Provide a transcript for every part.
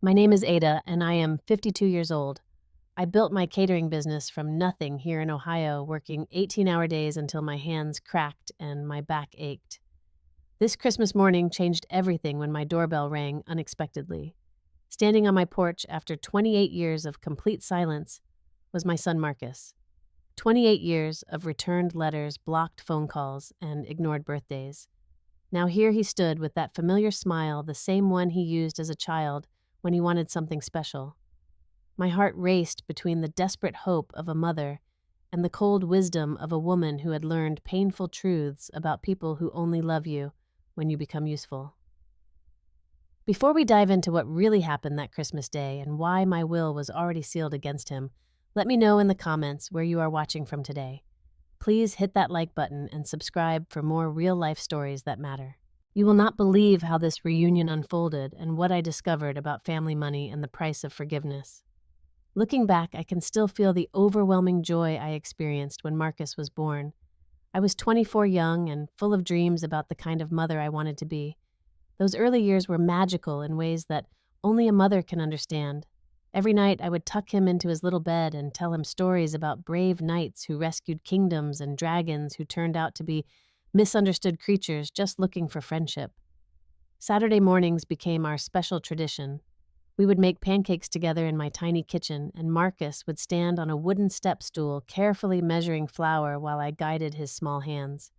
My name is Ada, and I am 52 years old. I built my catering business from nothing here in Ohio, working 18-hour days until my hands cracked and my back ached. This Christmas morning changed everything when my doorbell rang unexpectedly. Standing on my porch after 28 years of complete silence was my son Marcus. 28 years of returned letters, blocked phone calls, and ignored birthdays. Now here he stood with that familiar smile, the same one he used as a child when he wanted something special. My heart raced between the desperate hope of a mother and the cold wisdom of a woman who had learned painful truths about people who only love you when you become useful. Before we dive into what really happened that Christmas day and why my will was already sealed against him, let me know in the comments where you are watching from today. Please hit that like button and subscribe for more real-life stories that matter. You will not believe how this reunion unfolded and what I discovered about family money and the price of forgiveness. Looking back, I can still feel the overwhelming joy I experienced when Marcus was born. I was 24 young and full of dreams about the kind of mother I wanted to be. Those early years were magical in ways that only a mother can understand. Every night, I would tuck him into his little bed and tell him stories about brave knights who rescued kingdoms and dragons who turned out to be misunderstood creatures just looking for friendship. Saturday mornings became our special tradition. We would make pancakes together in my tiny kitchen, and Marcus would stand on a wooden step stool, carefully measuring flour while I guided his small hands.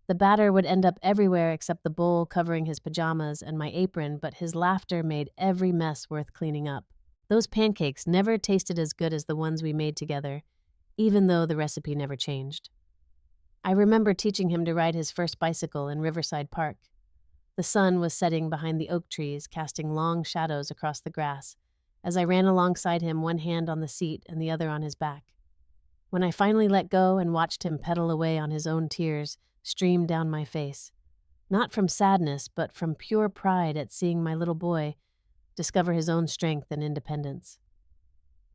The batter would end up everywhere except the bowl covering his pajamas and my apron, but his laughter made every mess worth cleaning up. Those pancakes never tasted as good as the ones we made together, even though the recipe never changed. I remember teaching him to ride his first bicycle in Riverside Park. The sun was setting behind the oak trees, casting long shadows across the grass, as I ran alongside him, one hand on the seat and the other on his back. When I finally let go and watched him pedal away on his own, tears streamed down my face. Not from sadness, but from pure pride at seeing my little boy discover his own strength and independence.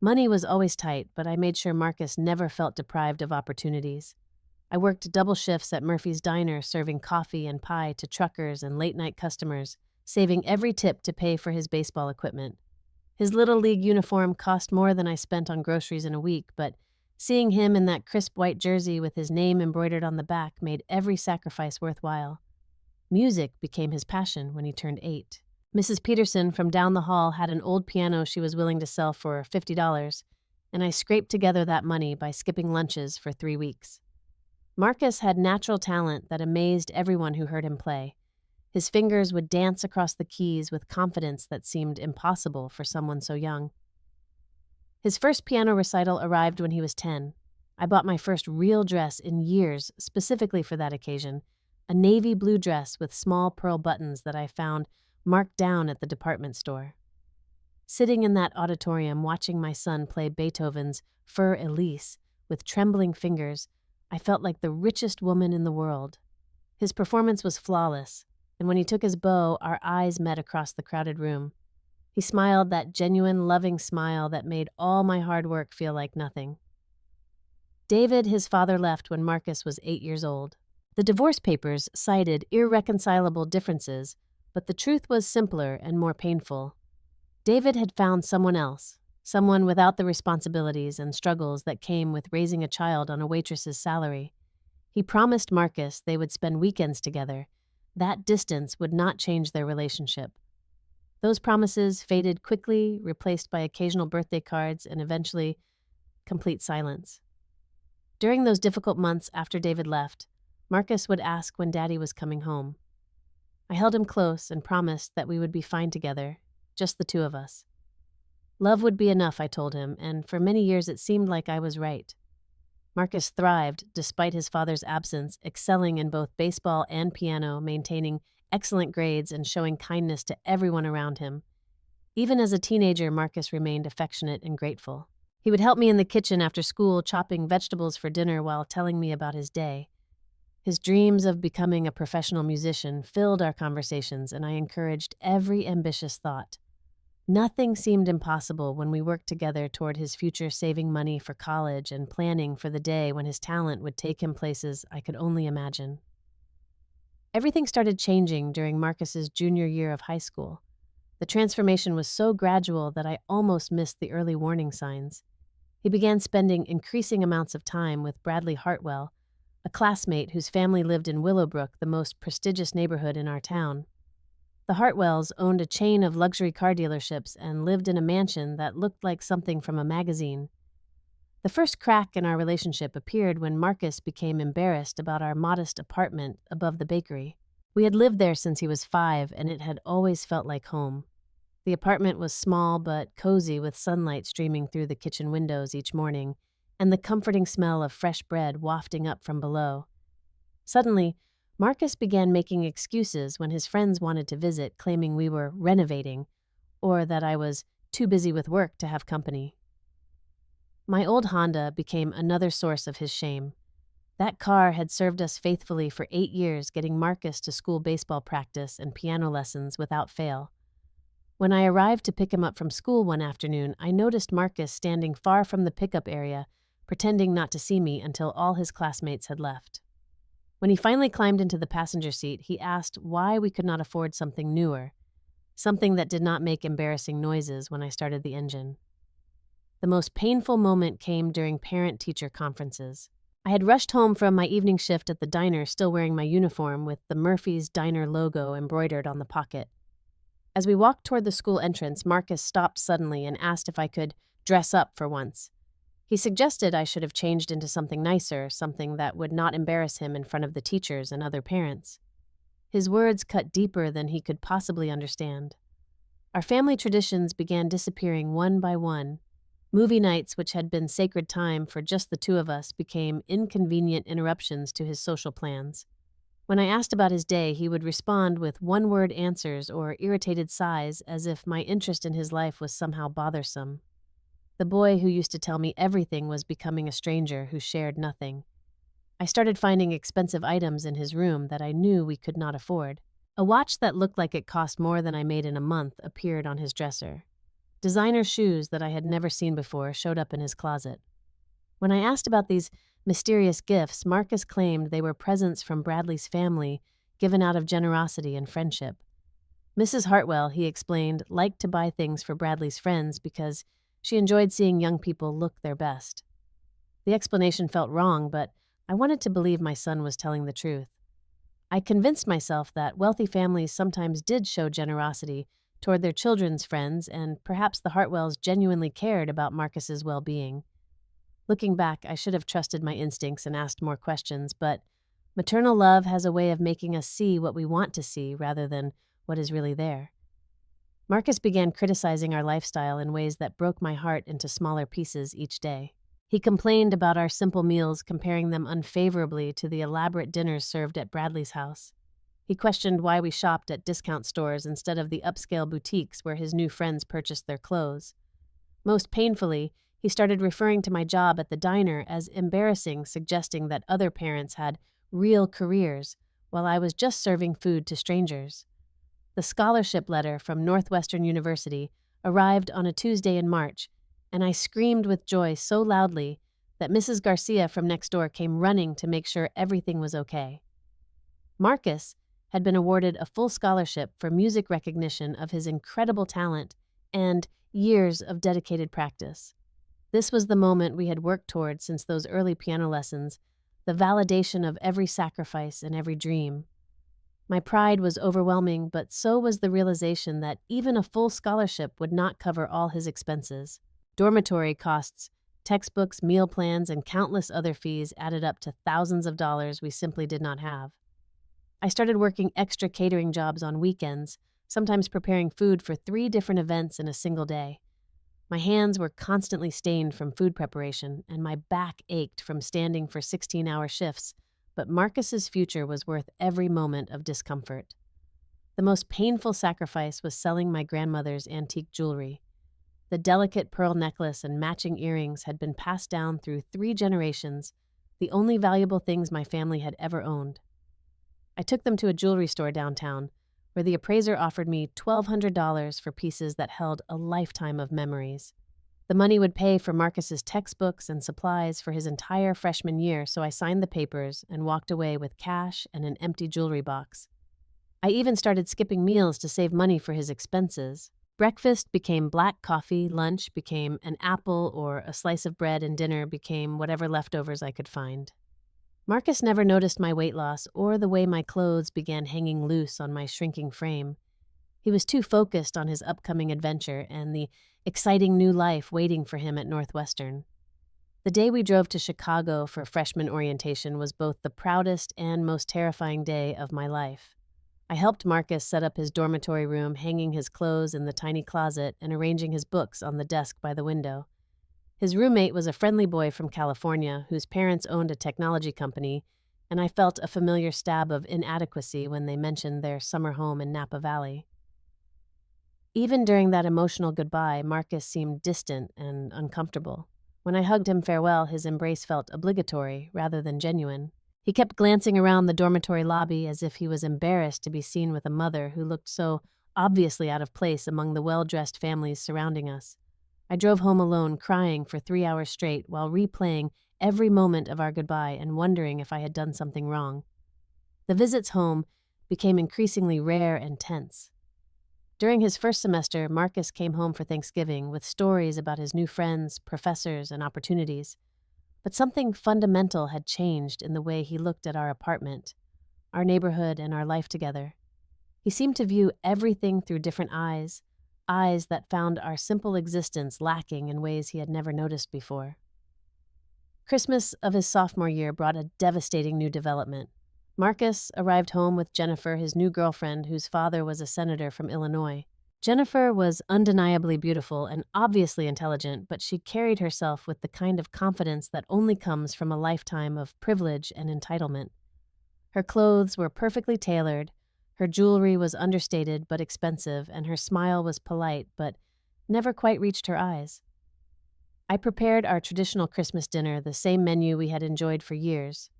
Money was always tight, but I made sure Marcus never felt deprived of opportunities. I worked double shifts at Murphy's Diner, serving coffee and pie to truckers and late-night customers, saving every tip to pay for his baseball equipment. His Little League uniform cost more than I spent on groceries in a week, but seeing him in that crisp white jersey with his name embroidered on the back made every sacrifice worthwhile. Music became his passion when he turned 8. Mrs. Peterson from down the hall had an old piano she was willing to sell for $50, and I scraped together that money by skipping lunches for 3 weeks. Marcus had natural talent that amazed everyone who heard him play. His fingers would dance across the keys with confidence that seemed impossible for someone so young. His first piano recital arrived when he was 10. I bought my first real dress in years specifically for that occasion, a navy blue dress with small pearl buttons that I found marked down at the department store. Sitting in that auditorium watching my son play Beethoven's Für Elise with trembling fingers, I felt like the richest woman in the world. His performance was flawless, and when he took his bow, our eyes met across the crowded room. He smiled that genuine, loving smile that made all my hard work feel like nothing. David, his father, left when Marcus was 8 years old. The divorce papers cited irreconcilable differences, but the truth was simpler and more painful. David had found someone else, someone without the responsibilities and struggles that came with raising a child on a waitress's salary. He promised Marcus they would spend weekends together. That distance would not change their relationship. Those promises faded quickly, replaced by occasional birthday cards and eventually complete silence. During those difficult months after David left, Marcus would ask when Daddy was coming home. I held him close and promised that we would be fine together, just the two of us. Love would be enough, I told him, and for many years it seemed like I was right. Marcus thrived despite his father's absence, excelling in both baseball and piano, maintaining excellent grades and showing kindness to everyone around him. Even as a teenager, Marcus remained affectionate and grateful. He would help me in the kitchen after school, chopping vegetables for dinner while telling me about his day. His dreams of becoming a professional musician filled our conversations, and I encouraged every ambitious thought. Nothing seemed impossible when we worked together toward his future, saving money for college and planning for the day when his talent would take him places I could only imagine. Everything started changing during Marcus's junior year of high school. The transformation was so gradual that I almost missed the early warning signs. He began spending increasing amounts of time with Bradley Hartwell, a classmate whose family lived in Willowbrook, the most prestigious neighborhood in our town. The Hartwells owned a chain of luxury car dealerships and lived in a mansion that looked like something from a magazine. The first crack in our relationship appeared when Marcus became embarrassed about our modest apartment above the bakery. We had lived there since he was 5, and it had always felt like home. The apartment was small but cozy, with sunlight streaming through the kitchen windows each morning, and the comforting smell of fresh bread wafting up from below. Suddenly, Marcus began making excuses when his friends wanted to visit, claiming we were renovating, or that I was too busy with work to have company. My old Honda became another source of his shame. That car had served us faithfully for 8 years, getting Marcus to school baseball practice and piano lessons without fail. When I arrived to pick him up from school one afternoon, I noticed Marcus standing far from the pickup area, pretending not to see me until all his classmates had left. When he finally climbed into the passenger seat, he asked why we could not afford something newer, something that did not make embarrassing noises when I started the engine. The most painful moment came during parent-teacher conferences. I had rushed home from my evening shift at the diner, still wearing my uniform with the Murphy's Diner logo embroidered on the pocket. As we walked toward the school entrance, Marcus stopped suddenly and asked if I could dress up for once. He suggested I should have changed into something nicer, something that would not embarrass him in front of the teachers and other parents. His words cut deeper than he could possibly understand. Our family traditions began disappearing one by one. Movie nights, which had been sacred time for just the two of us, became inconvenient interruptions to his social plans. When I asked about his day, he would respond with one-word answers or irritated sighs, as if my interest in his life was somehow bothersome. The boy who used to tell me everything was becoming a stranger who shared nothing. I started finding expensive items in his room that I knew we could not afford. A watch that looked like it cost more than I made in a month appeared on his dresser. Designer shoes that I had never seen before showed up in his closet. When I asked about these mysterious gifts, Marcus claimed they were presents from Bradley's family, given out of generosity and friendship. Mrs. Hartwell, he explained, liked to buy things for Bradley's friends because she enjoyed seeing young people look their best. The explanation felt wrong, but I wanted to believe my son was telling the truth. I convinced myself that wealthy families sometimes did show generosity toward their children's friends, and perhaps the Hartwells genuinely cared about Marcus's well-being. Looking back, I should have trusted my instincts and asked more questions, but maternal love has a way of making us see what we want to see rather than what is really there. Marcus began criticizing our lifestyle in ways that broke my heart into smaller pieces each day. He complained about our simple meals, comparing them unfavorably to the elaborate dinners served at Bradley's house. He questioned why we shopped at discount stores instead of the upscale boutiques where his new friends purchased their clothes. Most painfully, he started referring to my job at the diner as embarrassing, suggesting that other parents had real careers while I was just serving food to strangers. The scholarship letter from Northwestern University arrived on a Tuesday in March, and I screamed with joy so loudly that Mrs. Garcia from next door came running to make sure everything was okay. Marcus had been awarded a full scholarship for music recognition of his incredible talent and years of dedicated practice. This was the moment we had worked toward since those early piano lessons, the validation of every sacrifice and every dream. My pride was overwhelming, but so was the realization that even a full scholarship would not cover all his expenses. Dormitory costs, textbooks, meal plans, and countless other fees added up to thousands of dollars we simply did not have. I started working extra catering jobs on weekends, sometimes preparing food for 3 different events in a single day. My hands were constantly stained from food preparation, and my back ached from standing for 16-hour shifts, but Marcus's future was worth every moment of discomfort. The most painful sacrifice was selling my grandmother's antique jewelry. The delicate pearl necklace and matching earrings had been passed down through 3 generations, the only valuable things my family had ever owned. I took them to a jewelry store downtown, where the appraiser offered me $1,200 for pieces that held a lifetime of memories. The money would pay for Marcus's textbooks and supplies for his entire freshman year, so I signed the papers and walked away with cash and an empty jewelry box. I even started skipping meals to save money for his expenses. Breakfast became black coffee, lunch became an apple or a slice of bread, and dinner became whatever leftovers I could find. Marcus never noticed my weight loss or the way my clothes began hanging loose on my shrinking frame. He was too focused on his upcoming adventure and the exciting new life waiting for him at Northwestern. The day we drove to Chicago for freshman orientation was both the proudest and most terrifying day of my life. I helped Marcus set up his dormitory room, hanging his clothes in the tiny closet and arranging his books on the desk by the window. His roommate was a friendly boy from California whose parents owned a technology company, and I felt a familiar stab of inadequacy when they mentioned their summer home in Napa Valley. Even during that emotional goodbye, Marcus seemed distant and uncomfortable. When I hugged him farewell, his embrace felt obligatory rather than genuine. He kept glancing around the dormitory lobby as if he was embarrassed to be seen with a mother who looked so obviously out of place among the well-dressed families surrounding us. I drove home alone, crying for 3 hours straight while replaying every moment of our goodbye and wondering if I had done something wrong. The visits home became increasingly rare and tense. During his first semester, Marcus came home for Thanksgiving with stories about his new friends, professors, and opportunities. But something fundamental had changed in the way he looked at our apartment, our neighborhood, and our life together. He seemed to view everything through different eyes, eyes that found our simple existence lacking in ways he had never noticed before. Christmas of his sophomore year brought a devastating new development. Marcus arrived home with Jennifer, his new girlfriend, whose father was a senator from Illinois. Jennifer was undeniably beautiful and obviously intelligent, but she carried herself with the kind of confidence that only comes from a lifetime of privilege and entitlement. Her clothes were perfectly tailored, her jewelry was understated but expensive, and her smile was polite but never quite reached her eyes. I prepared our traditional Christmas dinner, the same menu we had enjoyed for years.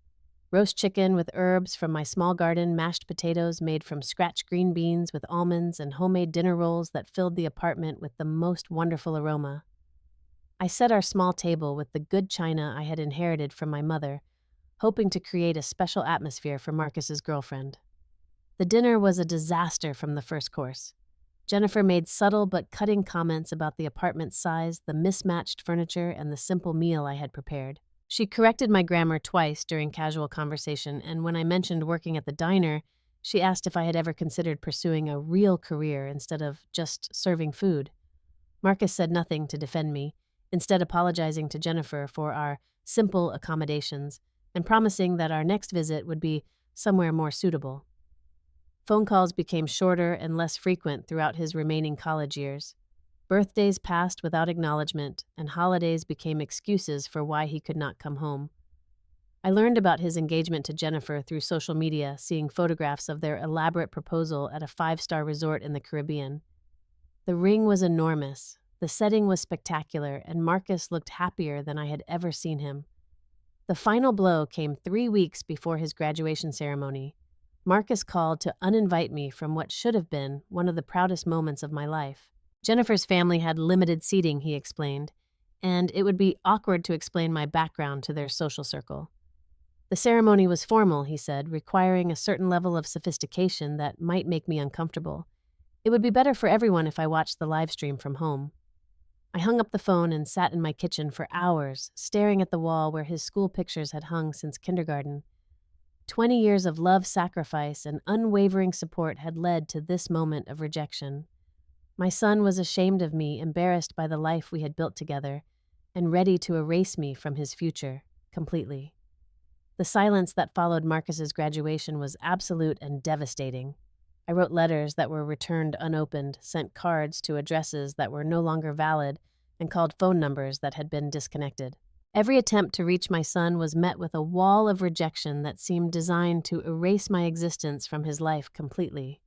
Roast chicken with herbs from my small garden, mashed potatoes made from scratch green beans with almonds, and homemade dinner rolls that filled the apartment with the most wonderful aroma. I set our small table with the good china I had inherited from my mother, hoping to create a special atmosphere for Marcus's girlfriend. The dinner was a disaster from the first course. Jennifer made subtle but cutting comments about the apartment's size, the mismatched furniture, and the simple meal I had prepared. She corrected my grammar twice during casual conversation, and when I mentioned working at the diner, she asked if I had ever considered pursuing a real career instead of just serving food. Marcus said nothing to defend me, instead apologizing to Jennifer for our simple accommodations and promising that our next visit would be somewhere more suitable. Phone calls became shorter and less frequent throughout his remaining college years. Birthdays passed without acknowledgement, and holidays became excuses for why he could not come home. I learned about his engagement to Jennifer through social media, seeing photographs of their elaborate proposal at a 5-star resort in the Caribbean. The ring was enormous, the setting was spectacular, and Marcus looked happier than I had ever seen him. The final blow came 3 weeks before his graduation ceremony. Marcus called to uninvite me from what should have been one of the proudest moments of my life. Jennifer's family had limited seating, he explained, and it would be awkward to explain my background to their social circle. The ceremony was formal, he said, requiring a certain level of sophistication that might make me uncomfortable. It would be better for everyone if I watched the live stream from home. I hung up the phone and sat in my kitchen for hours, staring at the wall where his school pictures had hung since kindergarten. 20 years of love, sacrifice, and unwavering support had led to this moment of rejection. My son was ashamed of me, embarrassed by the life we had built together, and ready to erase me from his future, completely. The silence that followed Marcus's graduation was absolute and devastating. I wrote letters that were returned unopened, sent cards to addresses that were no longer valid, and called phone numbers that had been disconnected. Every attempt to reach my son was met with a wall of rejection that seemed designed to erase my existence from his life completely.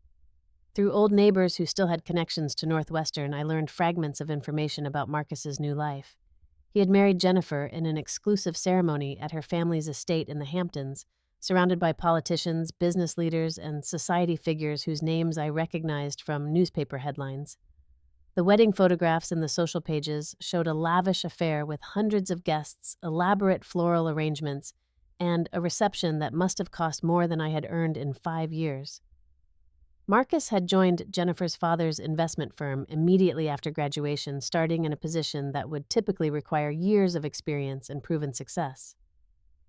Through old neighbors who still had connections to Northwestern, I learned fragments of information about Marcus's new life. He had married Jennifer in an exclusive ceremony at her family's estate in the Hamptons, surrounded by politicians, business leaders, and society figures whose names I recognized from newspaper headlines. The wedding photographs in the social pages showed a lavish affair with hundreds of guests, elaborate floral arrangements, and a reception that must have cost more than I had earned in 5 years. Marcus had joined Jennifer's father's investment firm immediately after graduation, starting in a position that would typically require years of experience and proven success.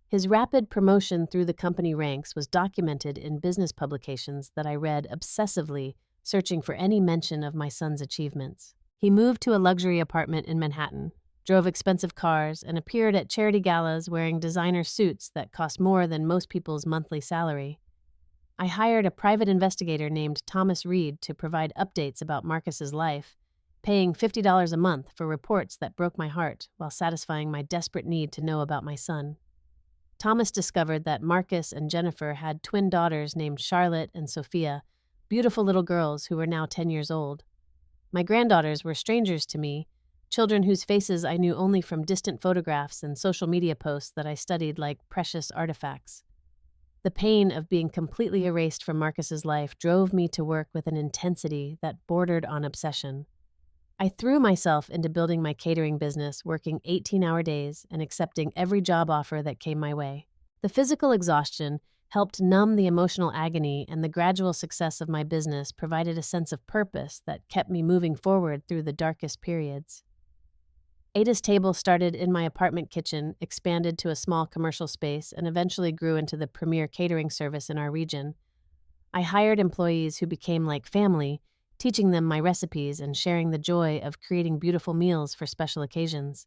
His rapid promotion through the company ranks was documented in business publications that I read obsessively, searching for any mention of my son's achievements. He moved to a luxury apartment in Manhattan, drove expensive cars, and appeared at charity galas wearing designer suits that cost more than most people's monthly salary. I hired a private investigator named Thomas Reed to provide updates about Marcus's life, paying $50 a month for reports that broke my heart while satisfying my desperate need to know about my son. Thomas discovered that Marcus and Jennifer had twin daughters named Charlotte and Sophia, beautiful little girls who were now 10 years old. My granddaughters were strangers to me, children whose faces I knew only from distant photographs and social media posts that I studied like precious artifacts. The pain of being completely erased from Marcus's life drove me to work with an intensity that bordered on obsession. I threw myself into building my catering business, working 18-hour days and accepting every job offer that came my way. The physical exhaustion helped numb the emotional agony, and the gradual success of my business provided a sense of purpose that kept me moving forward through the darkest periods. Ada's Table started in my apartment kitchen, expanded to a small commercial space, and eventually grew into the premier catering service in our region. I hired employees who became like family, teaching them my recipes and sharing the joy of creating beautiful meals for special occasions.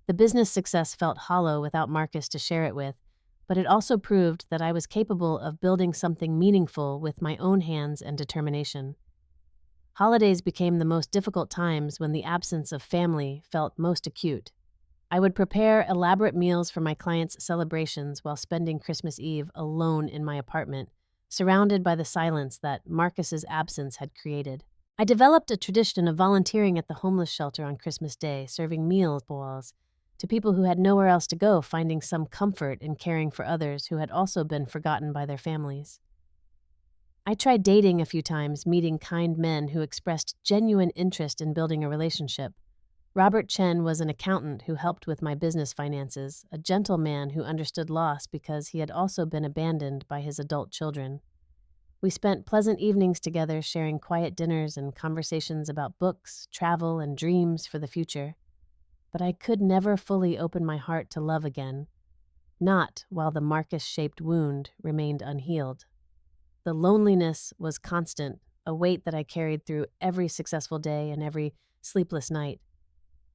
The business success felt hollow without Marcus to share it with, but it also proved that I was capable of building something meaningful with my own hands and determination. Holidays became the most difficult times when the absence of family felt most acute. I would prepare elaborate meals for my clients' celebrations while spending Christmas Eve alone in my apartment, surrounded by the silence that Marcus's absence had created. I developed a tradition of volunteering at the homeless shelter on Christmas Day, serving meals to people who had nowhere else to go, finding some comfort in caring for others who had also been forgotten by their families. I tried dating a few times, meeting kind men who expressed genuine interest in building a relationship. Robert Chen was an accountant who helped with my business finances, a gentle man who understood loss because he had also been abandoned by his adult children. We spent pleasant evenings together, sharing quiet dinners and conversations about books, travel, and dreams for the future. But I could never fully open my heart to love again, not while the Marcus-shaped wound remained unhealed. The loneliness was constant, a weight that I carried through every successful day and every sleepless night.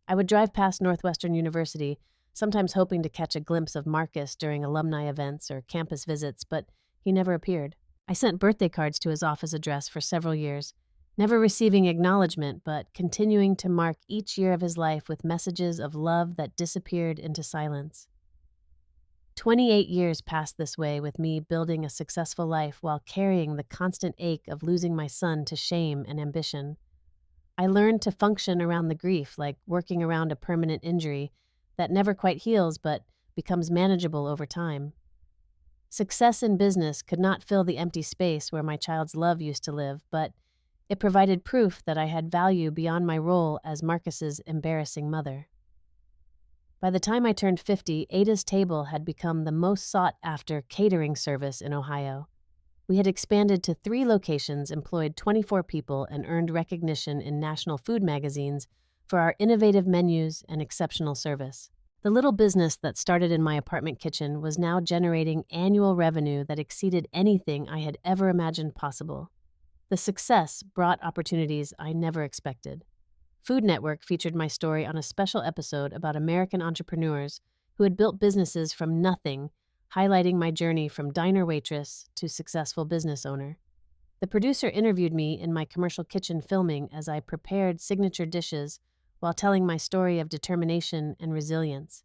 I would drive past Northwestern University, sometimes hoping to catch a glimpse of Marcus during alumni events or campus visits, but he never appeared. I sent birthday cards to his office address for several years, never receiving acknowledgement, but continuing to mark each year of his life with messages of love that disappeared into silence. 28 years passed this way, with me building a successful life while carrying the constant ache of losing my son to shame and ambition. I learned to function around the grief like working around a permanent injury that never quite heals but becomes manageable over time. Success in business could not fill the empty space where my child's love used to live, but it provided proof that I had value beyond my role as Marcus's embarrassing mother. By the time I turned 50, Ada's Table had become the most sought-after catering service in Ohio. We had expanded to 3 locations, employed 24 people, and earned recognition in national food magazines for our innovative menus and exceptional service. The little business that started in my apartment kitchen was now generating annual revenue that exceeded anything I had ever imagined possible. The success brought opportunities I never expected. Food Network featured my story on a special episode about American entrepreneurs who had built businesses from nothing, highlighting my journey from diner waitress to successful business owner. The producer interviewed me in my commercial kitchen filming as I prepared signature dishes while telling my story of determination and resilience.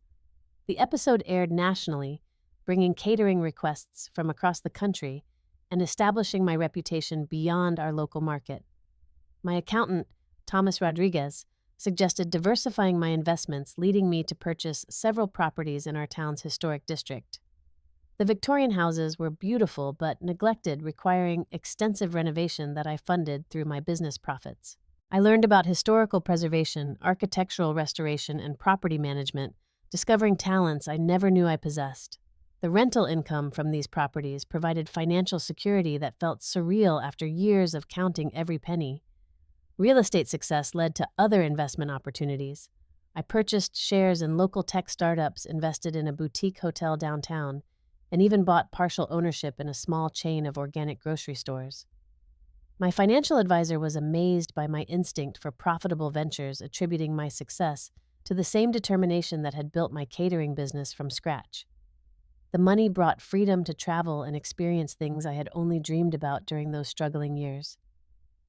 The episode aired nationally, bringing catering requests from across the country and establishing my reputation beyond our local market. My accountant, Thomas Rodriguez, suggested diversifying my investments, leading me to purchase several properties in our town's historic district. The Victorian houses were beautiful but neglected, requiring extensive renovation that I funded through my business profits. I learned about historical preservation, architectural restoration, and property management, discovering talents I never knew I possessed. The rental income from these properties provided financial security that felt surreal after years of counting every penny. Real estate success led to other investment opportunities. I purchased shares in local tech startups, invested in a boutique hotel downtown, and even bought partial ownership in a small chain of organic grocery stores. My financial advisor was amazed by my instinct for profitable ventures, attributing my success to the same determination that had built my catering business from scratch. The money brought freedom to travel and experience things I had only dreamed about during those struggling years.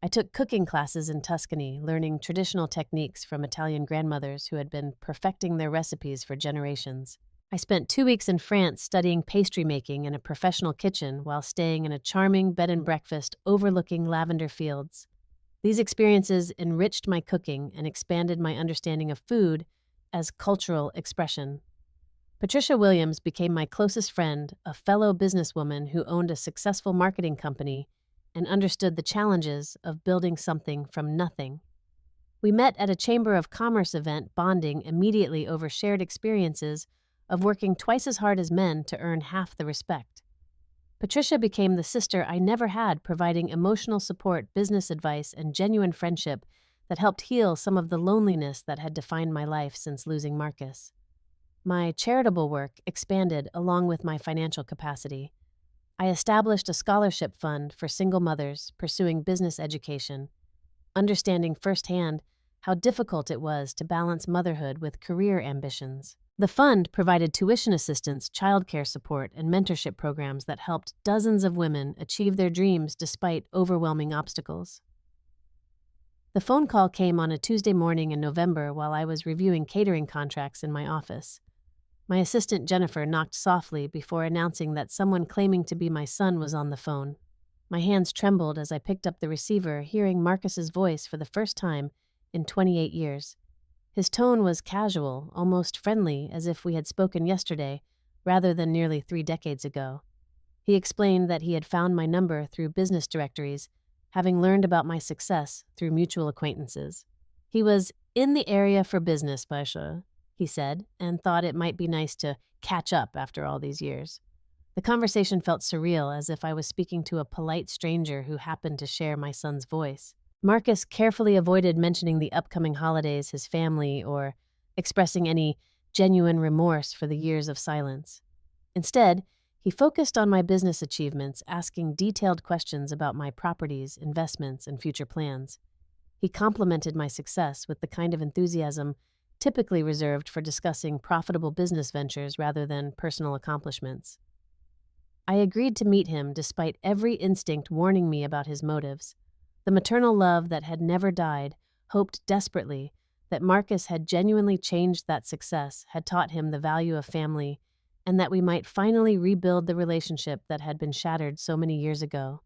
I took cooking classes in Tuscany, learning traditional techniques from Italian grandmothers who had been perfecting their recipes for generations. I spent 2 weeks in France studying pastry making in a professional kitchen while staying in a charming bed and breakfast overlooking lavender fields. These experiences enriched my cooking and expanded my understanding of food as cultural expression. Patricia Williams became my closest friend, a fellow businesswoman who owned a successful marketing company and understood the challenges of building something from nothing. We met at a Chamber of Commerce event, bonding immediately over shared experiences of working twice as hard as men to earn half the respect. Patricia became the sister I never had, providing emotional support, business advice, and genuine friendship that helped heal some of the loneliness that had defined my life since losing Marcus. My charitable work expanded along with my financial capacity. I established a scholarship fund for single mothers pursuing business education, understanding firsthand how difficult it was to balance motherhood with career ambitions. The fund provided tuition assistance, childcare support, and mentorship programs that helped dozens of women achieve their dreams despite overwhelming obstacles. The phone call came on a Tuesday morning in November while I was reviewing catering contracts in my office. My assistant Jennifer knocked softly before announcing that someone claiming to be my son was on the phone. My hands trembled as I picked up the receiver, hearing Marcus's voice for the first time in 28 years. His tone was casual, almost friendly, as if we had spoken yesterday, rather than nearly 3 decades ago. He explained that he had found my number through business directories, having learned about my success through mutual acquaintances. He was in the area for business, Pasha, he said, and thought it might be nice to catch up after all these years. The conversation felt surreal, as if I was speaking to a polite stranger who happened to share my son's voice. Marcus carefully avoided mentioning the upcoming holidays, his family, or expressing any genuine remorse for the years of silence. Instead, he focused on my business achievements, asking detailed questions about my properties, investments, and future plans. He complimented my success with the kind of enthusiasm typically reserved for discussing profitable business ventures rather than personal accomplishments. I agreed to meet him despite every instinct warning me about his motives. The maternal love that had never died hoped desperately that Marcus had genuinely changed that success, had taught him the value of family, and that we might finally rebuild the relationship that had been shattered so many years ago.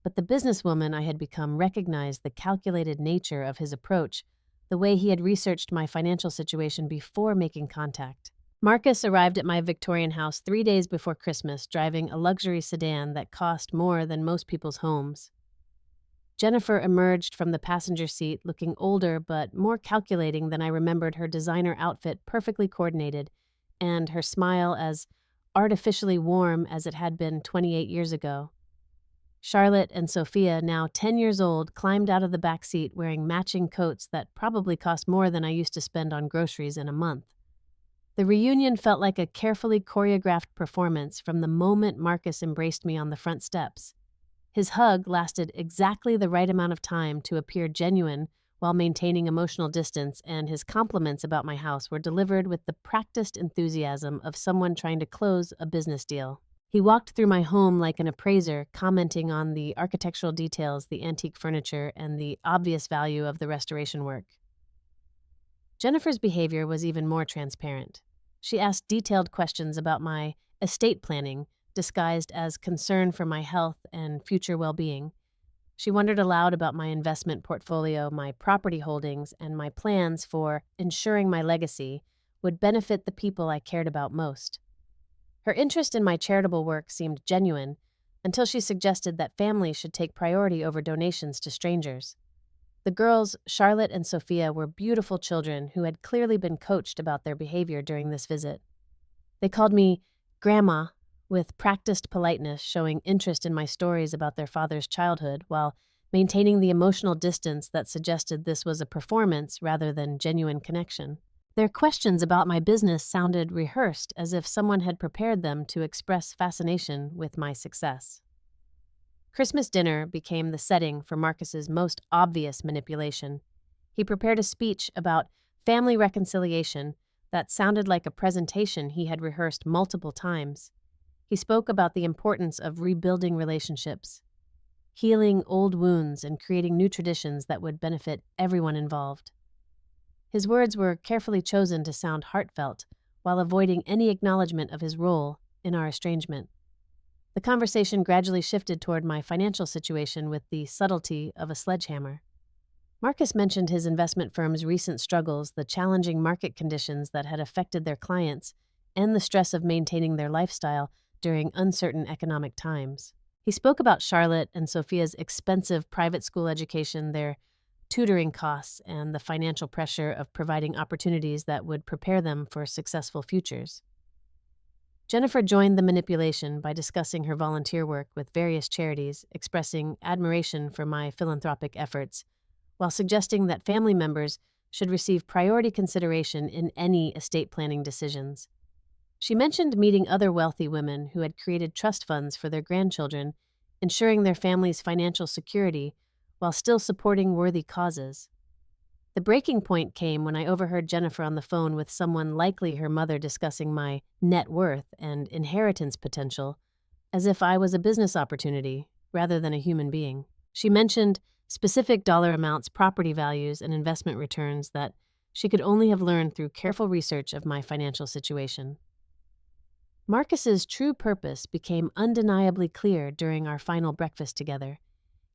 But the businesswoman I had become recognized the calculated nature of his approach, the way he had researched my financial situation before making contact. Marcus arrived at my Victorian house 3 days before Christmas, driving a luxury sedan that cost more than most people's homes. Jennifer emerged from the passenger seat looking older but more calculating than I remembered, her designer outfit perfectly coordinated and her smile as artificially warm as it had been 28 years ago. Charlotte and Sophia, now 10 years old, climbed out of the back seat wearing matching coats that probably cost more than I used to spend on groceries in a month. The reunion felt like a carefully choreographed performance from the moment Marcus embraced me on the front steps. His hug lasted exactly the right amount of time to appear genuine while maintaining emotional distance, and his compliments about my house were delivered with the practiced enthusiasm of someone trying to close a business deal. He walked through my home like an appraiser, commenting on the architectural details, the antique furniture, and the obvious value of the restoration work. Jennifer's behavior was even more transparent. She asked detailed questions about my estate planning, disguised as concern for my health and future well-being. She wondered aloud about my investment portfolio, my property holdings, and my plans for ensuring my legacy would benefit the people I cared about most. Her interest in my charitable work seemed genuine until she suggested that families should take priority over donations to strangers. The girls, Charlotte and Sophia, were beautiful children who had clearly been coached about their behavior during this visit. They called me Grandma, with practiced politeness, showing interest in my stories about their father's childhood while maintaining the emotional distance that suggested this was a performance rather than genuine connection. Their questions about my business sounded rehearsed, as if someone had prepared them to express fascination with my success. Christmas dinner became the setting for Marcus's most obvious manipulation. He prepared a speech about family reconciliation that sounded like a presentation he had rehearsed multiple times. He spoke about the importance of rebuilding relationships, healing old wounds, and creating new traditions that would benefit everyone involved. His words were carefully chosen to sound heartfelt, while avoiding any acknowledgement of his role in our estrangement. The conversation gradually shifted toward my financial situation with the subtlety of a sledgehammer. Marcus mentioned his investment firm's recent struggles, the challenging market conditions that had affected their clients, and the stress of maintaining their lifestyle during uncertain economic times. He spoke about Charlotte and Sophia's expensive private school education, their tutoring costs, and the financial pressure of providing opportunities that would prepare them for successful futures. Jennifer joined the manipulation by discussing her volunteer work with various charities, expressing admiration for my philanthropic efforts, while suggesting that family members should receive priority consideration in any estate planning decisions. She mentioned meeting other wealthy women who had created trust funds for their grandchildren, ensuring their family's financial security while still supporting worthy causes. The breaking point came when I overheard Jennifer on the phone with someone, likely her mother, discussing my net worth and inheritance potential as if I was a business opportunity rather than a human being. She mentioned specific dollar amounts, property values, and investment returns that she could only have learned through careful research of my financial situation. Marcus's true purpose became undeniably clear during our final breakfast together.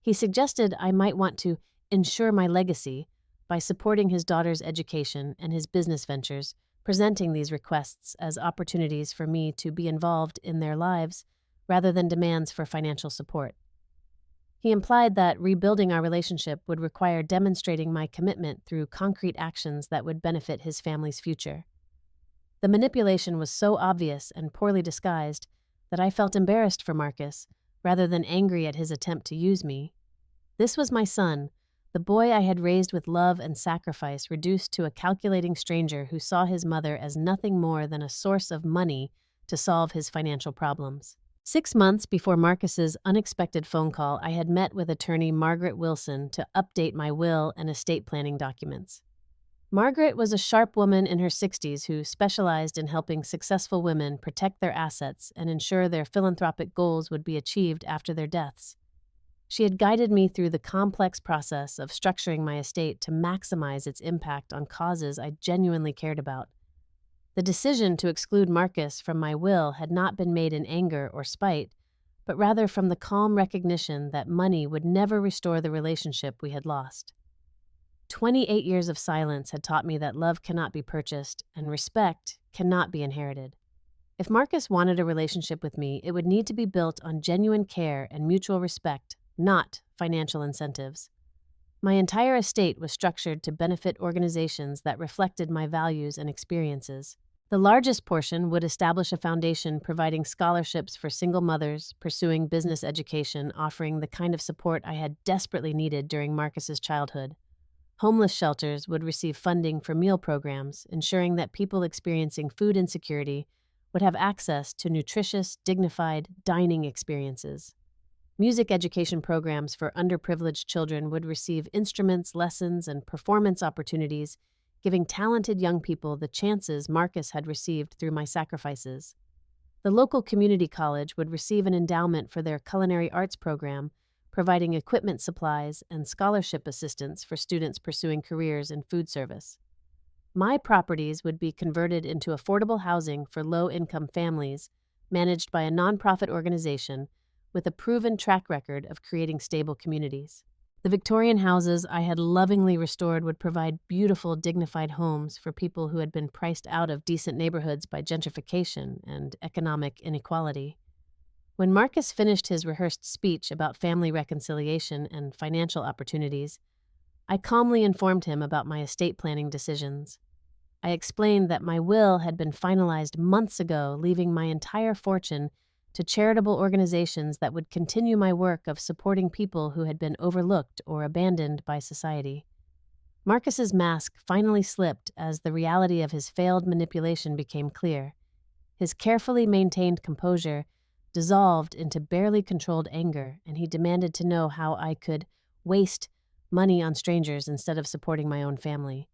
He suggested I might want to ensure my legacy by supporting his daughter's education and his business ventures, presenting these requests as opportunities for me to be involved in their lives rather than demands for financial support. He implied that rebuilding our relationship would require demonstrating my commitment through concrete actions that would benefit his family's future. The manipulation was so obvious and poorly disguised that I felt embarrassed for Marcus, rather than angry at his attempt to use me. This was my son, the boy I had raised with love and sacrifice, reduced to a calculating stranger who saw his mother as nothing more than a source of money to solve his financial problems. 6 months before Marcus's unexpected phone call, I had met with attorney Margaret Wilson to update my will and estate planning documents. Margaret was a sharp woman in her 60s who specialized in helping successful women protect their assets and ensure their philanthropic goals would be achieved after their deaths. She had guided me through the complex process of structuring my estate to maximize its impact on causes I genuinely cared about. The decision to exclude Marcus from my will had not been made in anger or spite, but rather from the calm recognition that money would never restore the relationship we had lost. 28 years of silence had taught me that love cannot be purchased and respect cannot be inherited. If Marcus wanted a relationship with me, it would need to be built on genuine care and mutual respect, not financial incentives. My entire estate was structured to benefit organizations that reflected my values and experiences. The largest portion would establish a foundation providing scholarships for single mothers, pursuing business education, offering the kind of support I had desperately needed during Marcus's childhood. Homeless shelters would receive funding for meal programs, ensuring that people experiencing food insecurity would have access to nutritious, dignified dining experiences. Music education programs for underprivileged children would receive instruments, lessons, and performance opportunities, giving talented young people the chances Marcus had received through my sacrifices. The local community college would receive an endowment for their culinary arts program, providing equipment supplies and scholarship assistance for students pursuing careers in food service. My properties would be converted into affordable housing for low-income families, managed by a nonprofit organization with a proven track record of creating stable communities. The Victorian houses I had lovingly restored would provide beautiful, dignified homes for people who had been priced out of decent neighborhoods by gentrification and economic inequality. When Marcus finished his rehearsed speech about family reconciliation and financial opportunities, I calmly informed him about my estate planning decisions. I explained that my will had been finalized months ago, leaving my entire fortune to charitable organizations that would continue my work of supporting people who had been overlooked or abandoned by society. Marcus's mask finally slipped as the reality of his failed manipulation became clear. His carefully maintained composure dissolved into barely controlled anger, and he demanded to know how I could waste money on strangers instead of supporting my own family.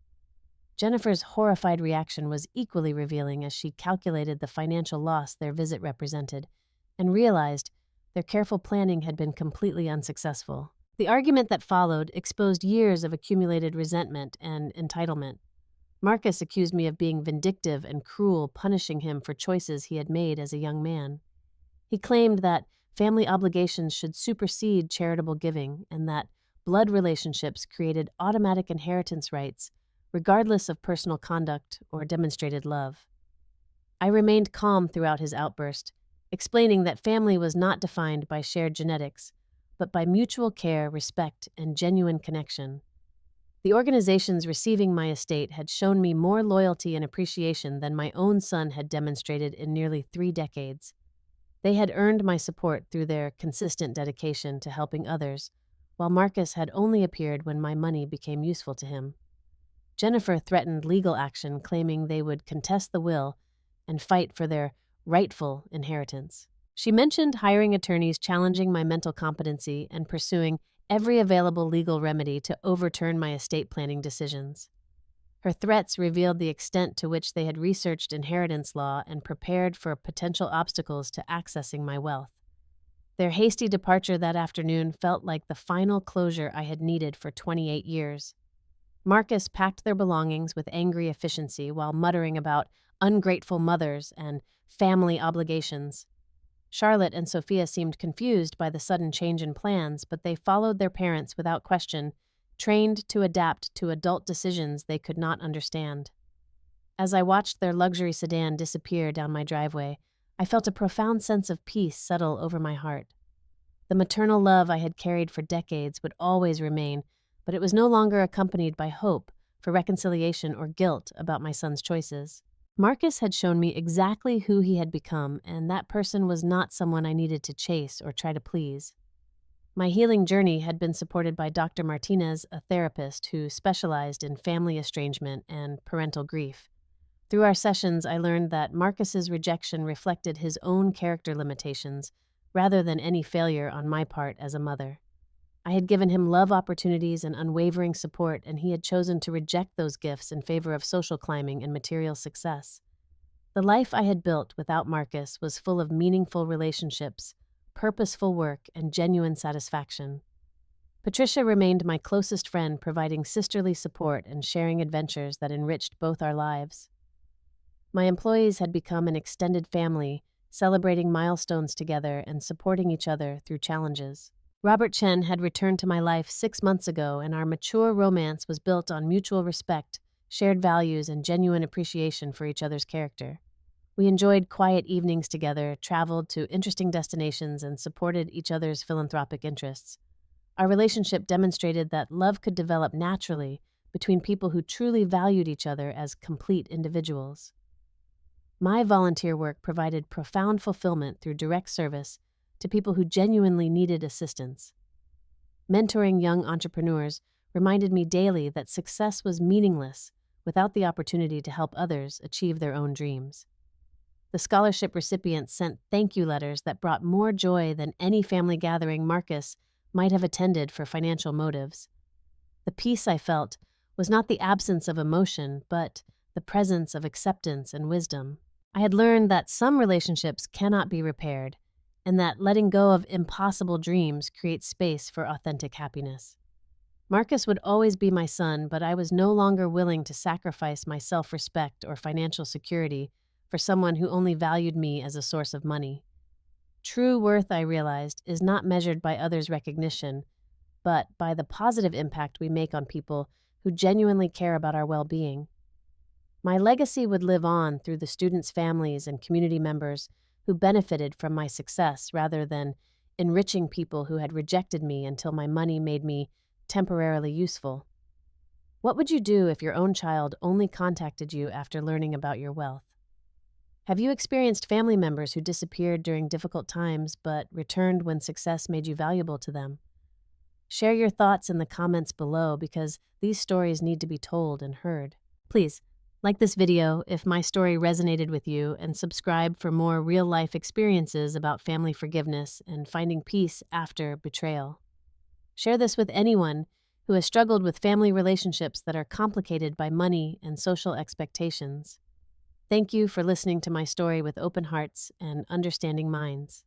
Jennifer's horrified reaction was equally revealing as she calculated the financial loss their visit represented and realized their careful planning had been completely unsuccessful. The argument that followed exposed years of accumulated resentment and entitlement. Marcus accused me of being vindictive and cruel, punishing him for choices he had made as a young man. He claimed that family obligations should supersede charitable giving and that blood relationships created automatic inheritance rights, regardless of personal conduct or demonstrated love. I remained calm throughout his outburst, explaining that family was not defined by shared genetics, but by mutual care, respect, and genuine connection. The organizations receiving my estate had shown me more loyalty and appreciation than my own son had demonstrated in nearly 3 decades. They had earned my support through their consistent dedication to helping others, while Marcus had only appeared when my money became useful to him. Jennifer threatened legal action, claiming they would contest the will and fight for their rightful inheritance. She mentioned hiring attorneys challenging my mental competency and pursuing every available legal remedy to overturn my estate planning decisions. Her threats revealed the extent to which they had researched inheritance law and prepared for potential obstacles to accessing my wealth. Their hasty departure that afternoon felt like the final closure I had needed for 28 years. Marcus packed their belongings with angry efficiency while muttering about ungrateful mothers and family obligations. Charlotte and Sophia seemed confused by the sudden change in plans, but they followed their parents without question, trained to adapt to adult decisions they could not understand. As I watched their luxury sedan disappear down my driveway, I felt a profound sense of peace settle over my heart. The maternal love I had carried for decades would always remain, but it was no longer accompanied by hope for reconciliation or guilt about my son's choices. Marcus had shown me exactly who he had become, and that person was not someone I needed to chase or try to please. My healing journey had been supported by Dr. Martinez, a therapist who specialized in family estrangement and parental grief. Through our sessions, I learned that Marcus's rejection reflected his own character limitations rather than any failure on my part as a mother. I had given him love opportunities and unwavering support, and he had chosen to reject those gifts in favor of social climbing and material success. The life I had built without Marcus was full of meaningful relationships, purposeful work, and genuine satisfaction. Patricia remained my closest friend, providing sisterly support and sharing adventures that enriched both our lives. My employees had become an extended family, celebrating milestones together and supporting each other through challenges. Robert Chen had returned to my life 6 months ago, and our mature romance was built on mutual respect, shared values, and genuine appreciation for each other's character. We enjoyed quiet evenings together, traveled to interesting destinations, and supported each other's philanthropic interests. Our relationship demonstrated that love could develop naturally between people who truly valued each other as complete individuals. My volunteer work provided profound fulfillment through direct service to people who genuinely needed assistance. Mentoring young entrepreneurs reminded me daily that success was meaningless without the opportunity to help others achieve their own dreams. The scholarship recipients sent thank you letters that brought more joy than any family gathering Marcus might have attended for financial motives. The peace I felt was not the absence of emotion, but the presence of acceptance and wisdom. I had learned that some relationships cannot be repaired, and that letting go of impossible dreams creates space for authentic happiness. Marcus would always be my son, but I was no longer willing to sacrifice my self-respect or financial security for someone who only valued me as a source of money. True worth, I realized, is not measured by others' recognition, but by the positive impact we make on people who genuinely care about our well-being. My legacy would live on through the students' families and community members who benefited from my success rather than enriching people who had rejected me until my money made me temporarily useful. What would you do if your own child only contacted you after learning about your wealth? Have you experienced family members who disappeared during difficult times but returned when success made you valuable to them? Share your thoughts in the comments below because these stories need to be told and heard. Please, like this video if my story resonated with you and subscribe for more real-life experiences about family forgiveness and finding peace after betrayal. Share this with anyone who has struggled with family relationships that are complicated by money and social expectations. Thank you for listening to my story with open hearts and understanding minds.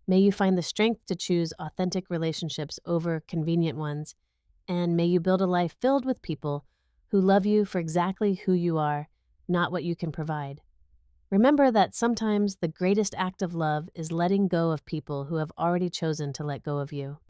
May you find the strength to choose authentic relationships over convenient ones, and may you build a life filled with people who love you for exactly who you are, not what you can provide. Remember that sometimes the greatest act of love is letting go of people who have already chosen to let go of you.